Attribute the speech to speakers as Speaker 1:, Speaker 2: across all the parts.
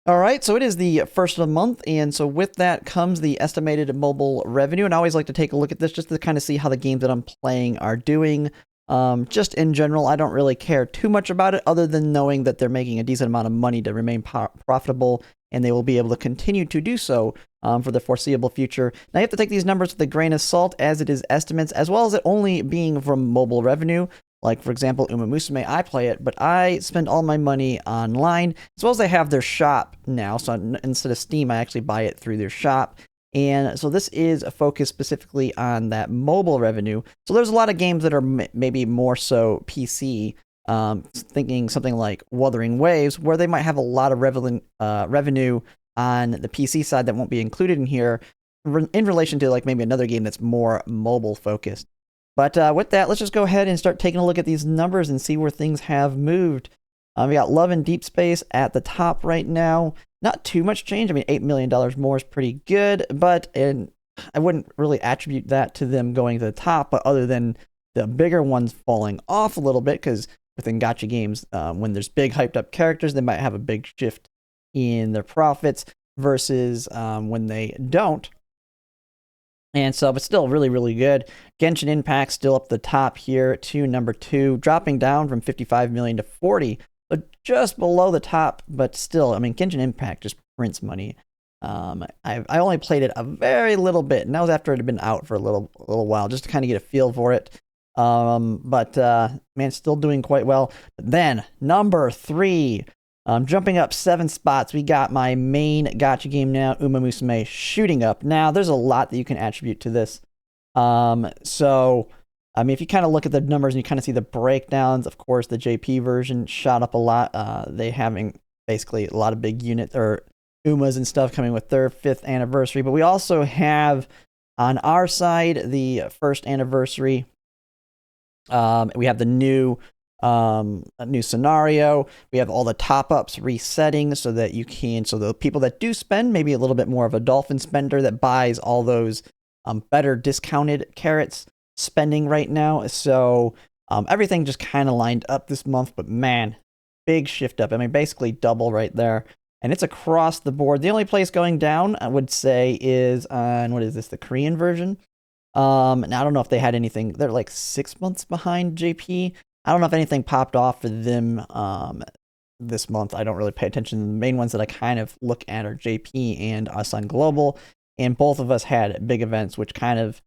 Speaker 1: All right, so it is the first of the month, and so with that comes the estimated mobile revenue. And I always like to take a look at this just to kind of see how the games that I'm playing are doing. Just in general, I don't really care too much about it other than knowing that they're making a decent amount of money to remain profitable, and they will be able to continue to do so for the foreseeable future. Now, you have to take these numbers with a grain of salt as it is estimates, as well as it only being from mobile revenue. Like, for example, Umamusume, I play it, but I spend all my money online, as well as they have their shop now. So instead of Steam, I actually buy it through their shop. And so this is focused specifically on that mobile revenue. So there's a lot of games that are maybe more so PC, thinking something like Wuthering Waves, where they might have a lot of revenue on the PC side that won't be included in here in relation to like maybe another game that's more mobile focused. But with that, let's just go ahead and start taking a look at these numbers and see where things have moved. We got Love and Deep Space at the top right now. Not too much change. I mean, $8 million more is pretty good, but I wouldn't really attribute that to them going to the top, but other than the bigger ones falling off a little bit, because within gacha games, when there's big hyped up characters, they might have a big shift in their profits versus when they don't. And so, but still really, really good. Genshin Impact still up the top here to number 2, dropping down from 55 million to 40, but just below the top. But still, I mean, Genshin Impact just prints money. I only played it a very little bit, and that was after it had been out for a little while, just to kind of get a feel for it. But man, still doing quite well. But then number 3. Jumping up 7 spots, we got my main gacha game now, Umamusume, shooting up. Now, there's a lot that you can attribute to this. So, I mean, if you kind of look at the numbers and you kind of see the breakdowns, of course, the JP version shot up a lot. They having basically a lot of big units or Umas and stuff coming with their 5th anniversary. But we also have on our side the 1st anniversary. We have the new a new scenario. We have all the top-ups resetting so that you can, so the people that do spend, maybe a little bit more of a dolphin spender that buys all those better discounted carrots spending right now. So everything just kind of lined up this month, but man, big shift up. I mean, basically double right there. And it's across the board. The only place going down, I would say, is on, what is this, the Korean version? Now I don't know if they had anything. They're like 6 months behind JP. I don't know if anything popped off for them this month. I don't really pay attention. The main ones that I kind of look at are JP and us on Global, and both of us had big events, which kind of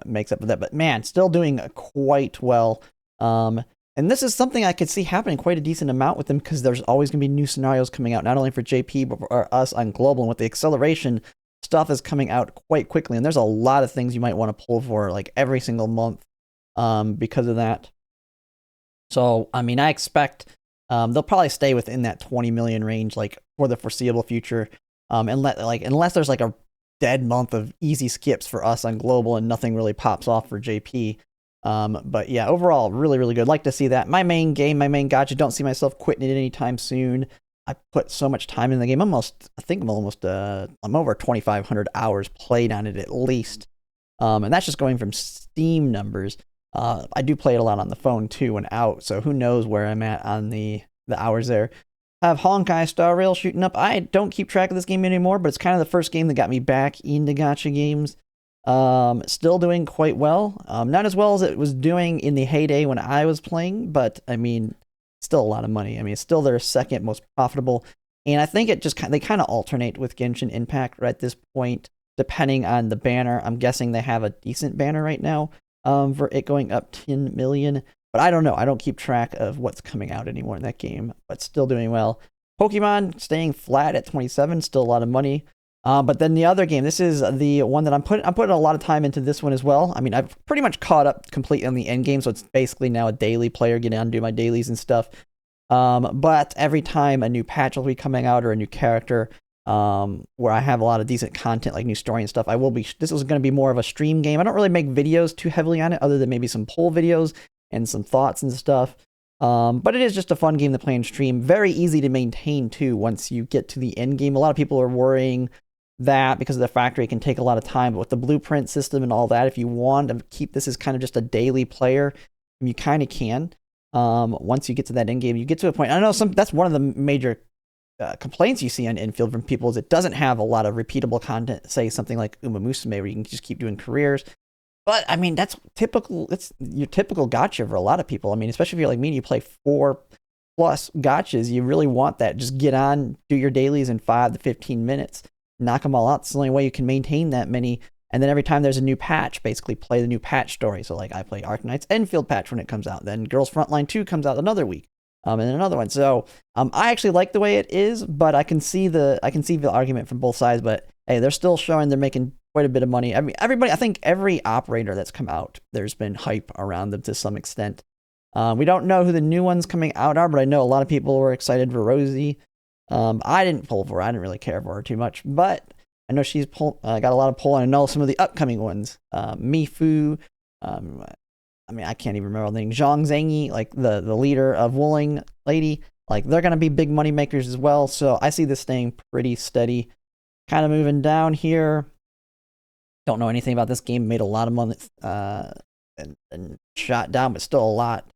Speaker 1: makes up for that. But man, still doing quite well. And this is something I could see happening quite a decent amount with them, because there's always going to be new scenarios coming out, not only for JP, but for us on Global. And with the acceleration, stuff is coming out quite quickly. And there's a lot of things you might want to pull for like every single month because of that. So, I mean, I expect they'll probably stay within that 20 million range, like for the foreseeable future. Unless there's like a dead month of easy skips for us on Global and nothing really pops off for JP. But yeah, overall, really, really good. Like to see that. My main game, my main gacha, don't see myself quitting it anytime soon. I put so much time in the game. I'm over 2,500 hours played on it at least. And that's just going from Steam numbers. I do play it a lot on the phone too when out, so who knows where I'm at on the hours there. I have Honkai Star Rail shooting up. I don't keep track of this game anymore, but it's kind of the first game that got me back into gacha games. Still doing quite well. Not as well as it was doing in the heyday when I was playing, but I mean, still a lot of money. I mean, it's still their second most profitable, and I think they kind of alternate with Genshin Impact right at this point, depending on the banner. I'm guessing they have a decent banner right now. For it going up 10 million. But I don't know. I don't keep track of what's coming out anymore in that game, but still doing well. Pokemon staying flat at 27, still a lot of money. But then the other game, this is the one that I'm putting a lot of time into this one as well. I mean, I've pretty much caught up completely on the end game, so it's basically now a daily player, getting on and do my dailies and stuff. But every time a new patch will be coming out or a new character, where I have a lot of decent content, like new story and stuff, this is going to be more of a stream game. I don't really make videos too heavily on it, other than maybe some poll videos and some thoughts and stuff. But it is just a fun game to play and stream. Very easy to maintain too once you get to the end game. A lot of people are worrying that because of the factory, it can take a lot of time. But with the blueprint system and all that, if you want to keep this as kind of just a daily player, you kind of can. Once you get to that end game, you get to a point. I know that's one of the major complaints you see on Endfield from people is it doesn't have a lot of repeatable content. Say something like Umamusume, where you can just keep doing careers. But I mean, that's typical. It's your typical gacha for a lot of people. I mean, especially if you're like me and you play 4+ gachas, you really want that. Just get on, do your dailies in 5 to 15 minutes, knock them all out. It's the only way you can maintain that many. And then every time there's a new patch, basically play the new patch story. So like I play Arknight's Endfield patch when it comes out. Then Girls Frontline 2 comes out another week. And then another one. So I actually like the way it is, but I can see the argument from both sides. But hey, they're still showing they're making quite a bit of money. I mean, I think every operator that's come out, there's been hype around them to some extent. We don't know who the new ones coming out are, but I know a lot of people were excited for Rosie. I didn't pull for her. I didn't really care for her too much, but I know she's got a lot of pull, and I know some of the upcoming ones. Mifu, I mean, I can't even remember the name. Zhang Zhangyi, like the leader of Wuling Lady, like they're going to be big money makers as well. So I see this staying pretty steady. Kind of moving down here. Don't know anything about this game. Made a lot of money and shot down, but still a lot.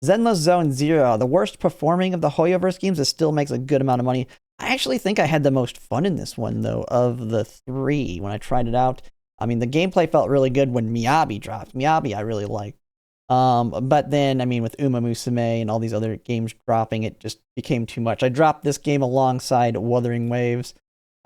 Speaker 1: Zenless Zone Zero, the worst performing of the Hoyoverse games, it still makes a good amount of money. I actually think I had the most fun in this one, though, of the 3 when I tried it out. I mean, the gameplay felt really good when Miyabi dropped. Miyabi I really liked. But then, I mean, with Umamusume and all these other games dropping, it just became too much. I dropped this game alongside Wuthering Waves.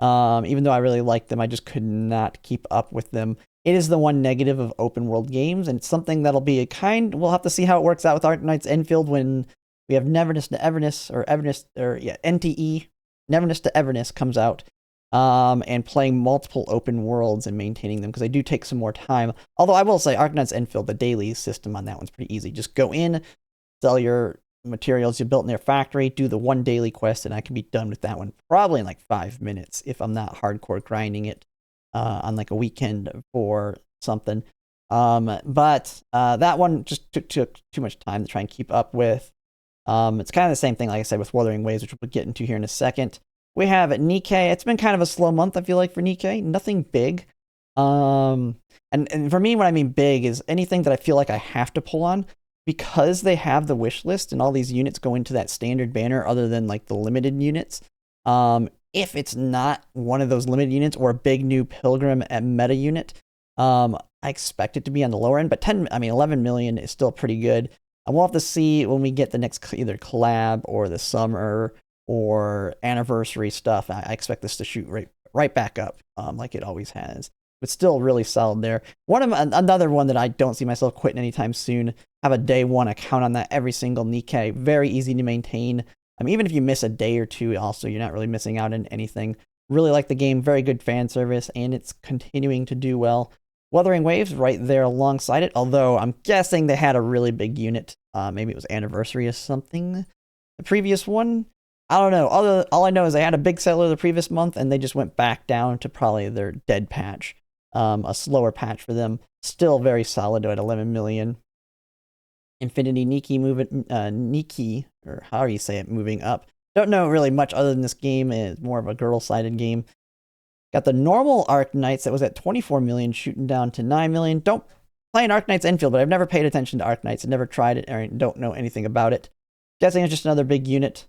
Speaker 1: Even though I really liked them, I just could not keep up with them. It is the one negative of open world games, and it's something that'll be we'll have to see how it works out with Arknight's Endfield when we have Neverness to Everness, or NTE, Neverness to Everness comes out. And playing multiple open worlds and maintaining them, because they do take some more time. Although I will say, Arknight's Endfield, the daily system on that one's pretty easy. Just go in, sell your materials you built in their factory, do the one daily quest, and I can be done with that one probably in like 5 minutes if I'm not hardcore grinding it on like a weekend for something. But that one just took too much time to try and keep up with. It's kind of the same thing, like I said, with Wuthering Waves, which we'll get into here in a second. We have Nikkei. It's been kind of a slow month, I feel like, for Nikkei. Nothing big. And for me, what I mean big is anything that I feel like I have to pull on, because they have the wish list and all these units go into that standard banner other than like the limited units. If it's not one of those limited units or a big new Pilgrim and meta unit, I expect it to be on the lower end, but 11 million is still pretty good. And we'll have to see when we get the next either collab or the summer or anniversary stuff. I expect this to shoot right back up, like it always has. But still really solid there. Another one that I don't see myself quitting anytime soon. Have a day 1 account on that every single Nikkei. Very easy to maintain. I mean, even if you miss a day or two, also you're not really missing out on anything. Really like the game. Very good fan service, and it's continuing to do well. Wuthering Waves right there alongside it. Although I'm guessing they had a really big unit. Maybe it was anniversary or something. The previous one. I don't know. All I know is they had a big seller the previous month, and they just went back down to probably their dead patch. A slower patch for them. Still very solid at 11 million. Infinity Nikki, or how do you say it, moving up. Don't know really much other than this game. It's more of a girl-sided game. Got the normal Arknights that was at 24 million, shooting down to 9 million. Don't play an Arknight's Endfield, but I've never paid attention to Arknights. I've never tried it, or don't know anything about it. Guessing it's just another big unit.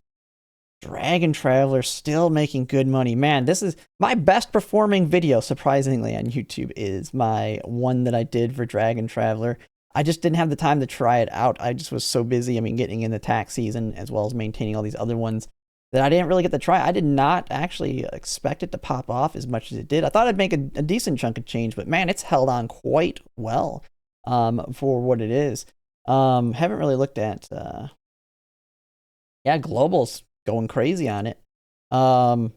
Speaker 1: Dragon Traveler still making good money. Man, this is my best performing video, surprisingly, on YouTube, is my one that I did for Dragon Traveler. I just didn't have the time to try it out. I just was so busy, getting in the tax season as well as maintaining all these other ones, that I didn't really get to try. I did not actually expect it to pop off as much as it did. I thought I'd make a decent chunk of change, but man, it's held on quite well for what it is. Haven't really looked at... Global's going crazy on it. I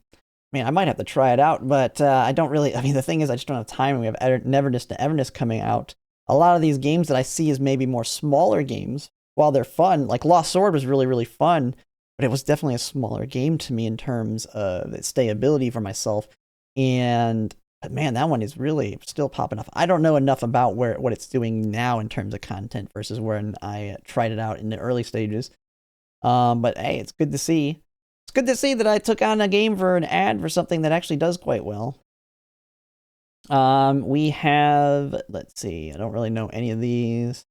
Speaker 1: might have to try it out, but I don't really... the thing is, I just don't have time. We have Neverness to Everness coming out. A lot of these games that I see as maybe more smaller games, while they're fun, like Lost Sword was really, really fun, but it was definitely a smaller game to me in terms of its stayability for myself. But man, that one is really still popping off. I don't know enough about what it's doing now in terms of content versus when I tried it out in the early stages. But hey, it's good to see. It's good to see that I took on a game for an ad for something that actually does quite well. We have, let's see, I don't really know any of these.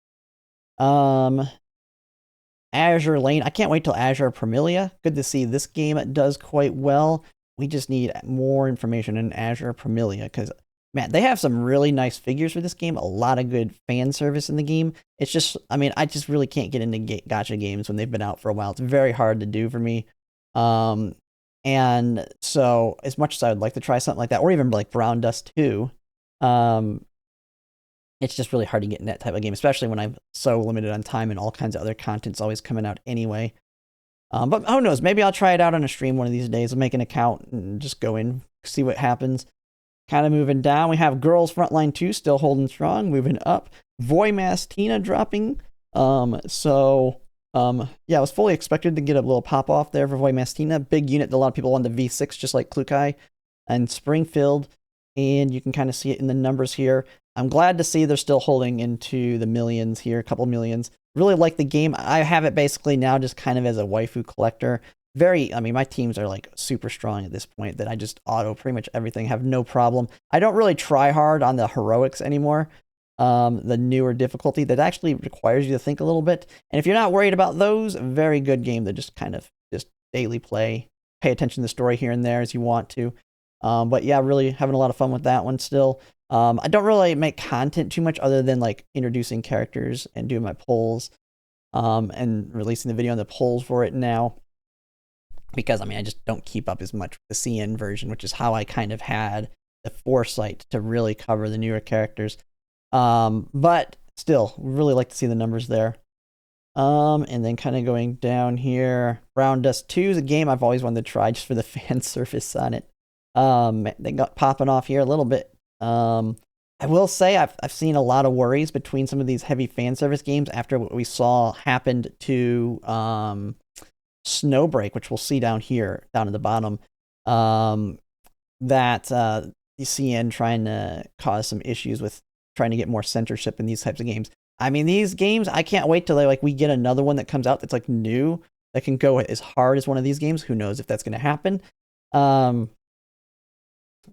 Speaker 1: Azure Lane. I can't wait till Azure Premilia. Good to see this game does quite well. We just need more information in Azure Premilia because, man, they have some really nice figures for this game. A lot of good fan service in the game. It's just, I mean, I just really can't get into gacha games when they've been out for a while. It's very hard to do for me. And so, as much as I would like to try something like that, or even like Brown Dust 2, it's just really hard to get in that type of game, especially when I'm so limited on time and all kinds of other content's always coming out anyway. But who knows? Maybe I'll try it out on a stream one of these days. I'll make an account and just go in, see what happens. Kind of moving down, we have Girls Frontline 2 still holding strong. Moving up, Voimass Tina dropping. Yeah, I was fully expected to get a little pop off there for Voimass Tina. Big unit that a lot of people wanted the V6, just like Klukai and Springfield. And you can kind of see it in the numbers here. I'm glad to see they're still holding into the millions here, a couple millions. Really like the game. I have it basically now just kind of as a waifu collector. I mean, my teams are like super strong at this point that I just auto pretty much everything, have no problem. I don't really try hard on the heroics anymore. The newer difficulty that actually requires you to think a little bit. And if you're not worried about those, very good game to just kind of just daily play. Pay attention to the story here and there as you want to. But yeah, really having a lot of fun with that one still. I don't really make content too much other than like introducing characters and doing my polls, and releasing the video on the polls for it now. Because, I mean, I just don't keep up as much with the CN version, which is how I kind of had the foresight to really cover the newer characters. But still, really like to see the numbers there. And then kind of going down here, Brown Dust 2 is a game I've always wanted to try just for the fan service on it. They got popping off here a little bit. I will say I've seen a lot of worries between some of these heavy fan service games after what we saw happened to Snowbreak, which we'll see down here, down at the bottom, that the CN trying to cause some issues with trying to get more censorship in these types of games. I mean, these games, I can't wait till we get another one that comes out that's like new, that can go as hard as one of these games. Who knows if that's going to happen.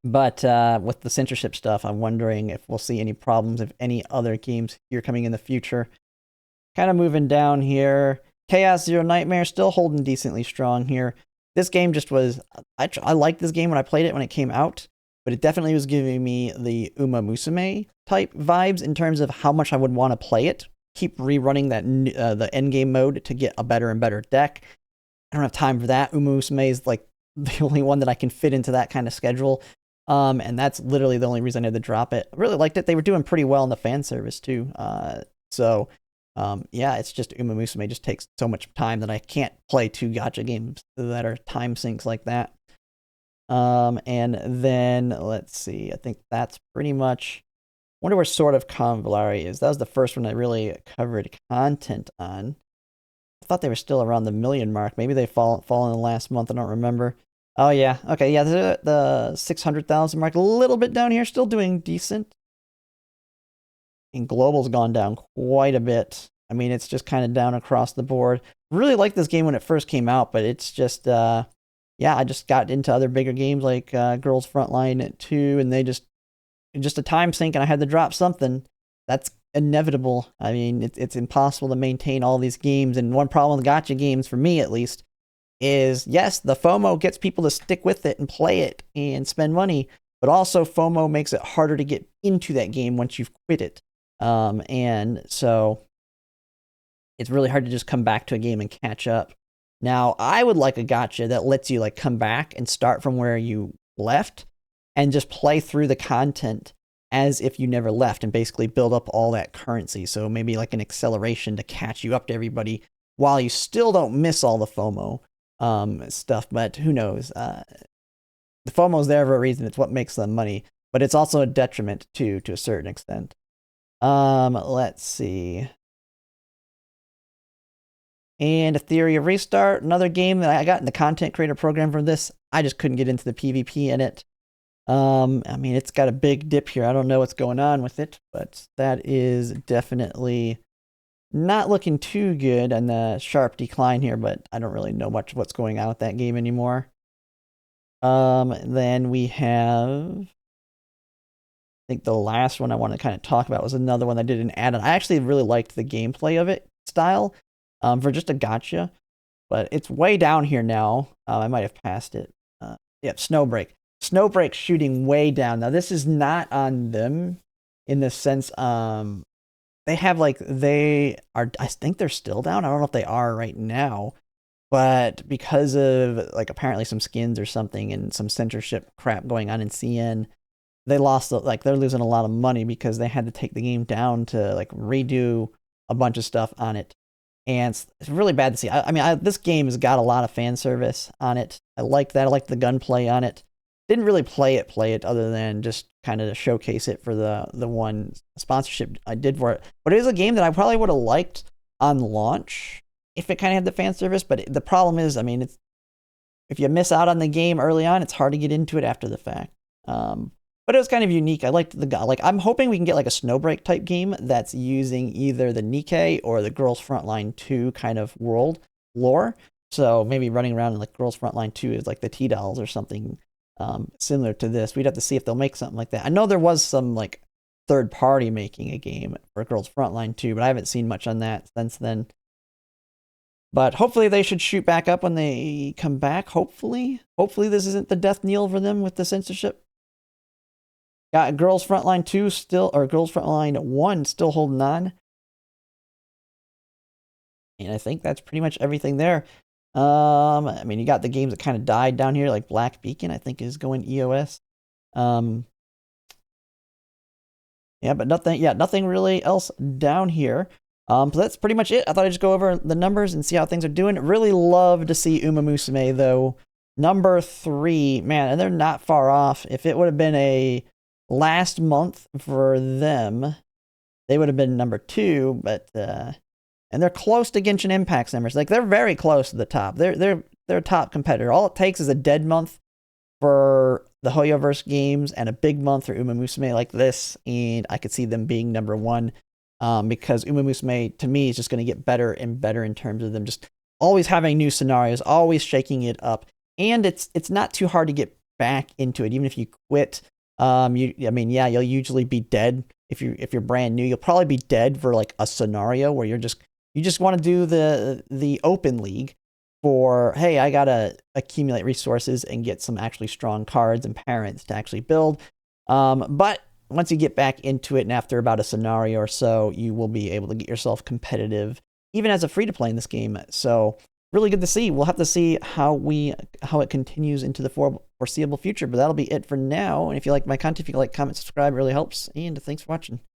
Speaker 1: But with the censorship stuff, I'm wondering if we'll see any problems if any other games here coming in the future. Kind of moving down here. Chaos Zero Nightmare still holding decently strong here. This game just was... I liked this game when I played it when it came out, but it definitely was giving me the Umamusume type vibes in terms of how much I would want to play it. Keep rerunning that the endgame mode to get a better and better deck. I don't have time for that. Umamusume is like the only one that I can fit into that kind of schedule. And that's literally the only reason I had to drop it. I really liked it. They were doing pretty well in the fan service too. Yeah, it's just Umamusume just takes so much time that I can't play two gacha games that are time sinks like that. And then let's see. I think that's pretty much. I wonder where Sword of Convolari is. That was the first one I really covered content on. I thought they were still around the million mark. Maybe they fall in the last month. I don't remember. Oh yeah. Okay. Yeah. The 600,000 mark. A little bit down here. Still doing decent. And global's gone down quite a bit. I mean, it's just kind of down across the board. Really liked this game when it first came out, but it's just, yeah, I just got into other bigger games like Girls Frontline 2, and they just a time sink, and I had to drop something. That's inevitable. I mean, it's impossible to maintain all these games, and one problem with gacha games, for me at least, is, yes, the FOMO gets people to stick with it and play it and spend money, but also FOMO makes it harder to get into that game once you've quit it. And so it's really hard to just come back to a game and catch up. Now, I would like a gacha that lets you like come back and start from where you left and just play through the content as if you never left and basically build up all that currency. So maybe like an acceleration to catch you up to everybody while you still don't miss all the FOMO stuff. But who knows? The FOMO's there for a reason. It's what makes them money, but it's also a detriment to a certain extent. Let's see. And A Theory of Restart, another game that I got in the content creator program for this. I just couldn't get into the PvP in it. I mean, it's got a big dip here. I don't know what's going on with it, but that is definitely not looking too good on the sharp decline here, but I don't really know much of what's going on with that game anymore. Then we have... I think the last one I want to kind of talk about was another one I did an add-on. I actually really liked the gameplay of it style. for just a gotcha. But it's way down here now. I might have passed it. Yep, Snowbreak. Snowbreak shooting way down. Now this is not on them in the sense they have like they are I think they're still down. I don't know if they are right now. But because of like apparently some skins or something and some censorship crap going on in CN, they lost like they're losing a lot of money because they had to take the game down to like redo a bunch of stuff on it. And it's really bad to see. I mean, this game has got a lot of fan service on it. I like that. I like the gunplay on it. Didn't really play it other than just kind of showcase it for the one sponsorship I did for it. But it is a game that I probably would have liked on launch if it kind of had the fan service. But the problem is, I mean, if you miss out on the game early on, it's hard to get into it after the fact. But it was kind of unique. I liked I'm hoping we can get like a Snowbreak type game that's using either the Nikkei or the Girls Frontline 2 kind of world lore. So maybe running around in like Girls Frontline 2 is like the T-Dolls or something similar to this. We'd have to see if they'll make something like that. I know there was some like third party making a game for Girls Frontline 2, but I haven't seen much on that since then. But hopefully they should shoot back up when they come back. Hopefully this isn't the death knell for them with the censorship. Got Girls Frontline 2 still, or Girls Frontline 1 still holding on. And I think that's pretty much everything there. I mean, you got the games that kind of died down here, like Black Beacon, I think is going EOS. Yeah, but nothing really else down here. So that's pretty much it. I thought I'd just go over the numbers and see how things are doing. Really love to see Umamusume though. Number 3, man, and they're not far off. If it would have been a last month for them, they would have been number 2, but and they're close to Genshin Impact's numbers. Like they're very close to the top. They're a top competitor. All it takes is a dead month for the Hoyoverse games and a big month for Umamusume like this, and I could see them being number 1. Because Umamusume to me is just going to get better and better in terms of them just always having new scenarios, always shaking it up, and it's not too hard to get back into it. Even if you quit, you'll usually be dead if you're brand new. You'll probably be dead for like a scenario where you just want to do the open league for, hey, I gotta accumulate resources and get some actually strong cards and parents to actually build. But once you get back into it and after about a scenario or so, you will be able to get yourself competitive, even as a free-to-play in this game. So really good to see. We'll have to see how it continues into the foreseeable future, but that'll be it for now. And if you like my content, if you like, comment, subscribe, it really helps. And thanks for watching.